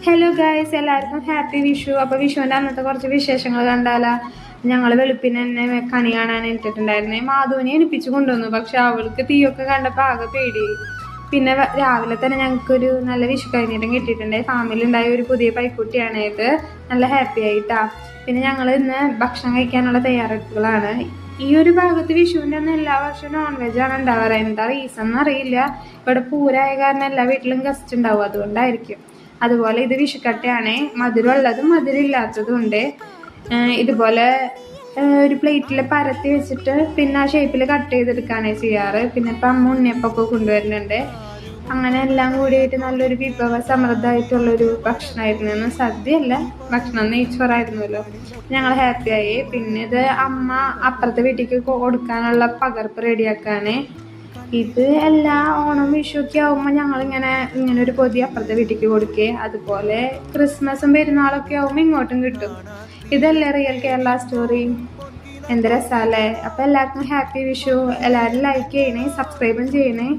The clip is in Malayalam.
ഹലോ ഗൈസ്, എല്ലാവർക്കും ഹാപ്പി വിഷു. അപ്പോൾ വിഷുവിൻ്റെ അന്നത്തെ കുറച്ച് വിശേഷങ്ങൾ കണ്ടാലാ. ഞങ്ങൾ വെളുപ്പിന് തന്നെ കണി കാണാൻ ഇട്ടിട്ടുണ്ടായിരുന്നേ. മാധുവിനെ എണിപ്പിച്ച് കൊണ്ടുവന്നു. പക്ഷെ അവൾക്ക് തീയൊക്കെ കണ്ടപ്പോൾ ആകെ പേടിയായി. പിന്നെ രാവിലെ തന്നെ ഞങ്ങൾക്കൊരു നല്ല വിഷു കഴിഞ്ഞിട്ടും കിട്ടിയിട്ടുണ്ട്. ഫാമിലി ഉണ്ടായ ഒരു പുതിയ പൈക്കുട്ടിയാണ് ഇത്. നല്ല ഹാപ്പി ആയിട്ടാ. പിന്നെ ഞങ്ങൾ ഇന്ന് ഭക്ഷണം കഴിക്കാനുള്ള തയ്യാറെടുപ്പുകളാണ്. ഈ ഒരു ഭാഗത്ത് വിഷുവിൻ്റെ അന്ന് എല്ലാ വർഷവും നോൺ വെജാണ് ഉണ്ടാവാറ്. എന്താ റീസൺ എന്നറിയില്ല. ഇവിടെ പൂരായ കാരണം എല്ലാ വീട്ടിലും ഗസ്റ്റ് ഉണ്ടാവും, അതുകൊണ്ടായിരിക്കും. അതുപോലെ ഇത് വിഷുക്കട്ടയാണ്. മധുരമുള്ളതും മധുരമില്ലാത്തതും ഉണ്ട്. ഇതുപോലെ ഒരു പ്ലേറ്റിൽ പരത്തി വെച്ചിട്ട് പിന്നെ ആ ഷേപ്പിൽ കട്ട് ചെയ്തെടുക്കുകയാണ് ചെയ്യാറ്. പിന്നെ ഇപ്പം അമ്മ ഉണ്ണിയപ്പൊക്കെ കൊണ്ടുവരുന്നുണ്ട്. അങ്ങനെ എല്ലാം കൂടിയിട്ട് നല്ലൊരു വിഭവ സമൃദ്ധമായിട്ടുള്ളൊരു ഭക്ഷണമായിരുന്നു. സദ്യയല്ല, ഭക്ഷണം നെയ്ച്ചോറായിരുന്നല്ലോ. ഞങ്ങൾ ഹാപ്പിയായി. പിന്നെ ഇത് അമ്മ അപ്പുറത്തെ വീട്ടിലേക്ക് കൊടുക്കാനുള്ള പകർപ്പ് റെഡിയാക്കാണ്. ഇത് എല്ലാ ഓണം വിഷുവൊക്കെ ആകുമ്പോൾ ഞങ്ങളിങ്ങനെ ഒരു പൊതി അപ്പുറത്തെ വീട്ടിലേക്ക് കൊടുക്കുക. അതുപോലെ ക്രിസ്മസും പെരുന്നാളൊക്കെ ആകുമ്പോൾ ഇങ്ങോട്ടും കിട്ടും. ഇതല്ലേ റിയൽ കേരള സ്റ്റോറി. എന്ത് രസാല്ലേ. അപ്പോൾ എല്ലാവർക്കും ഹാപ്പി വിഷു. എല്ലാവരും ലൈക്ക് ചെയ്യണേ, സബ്സ്ക്രൈബും ചെയ്യണേ.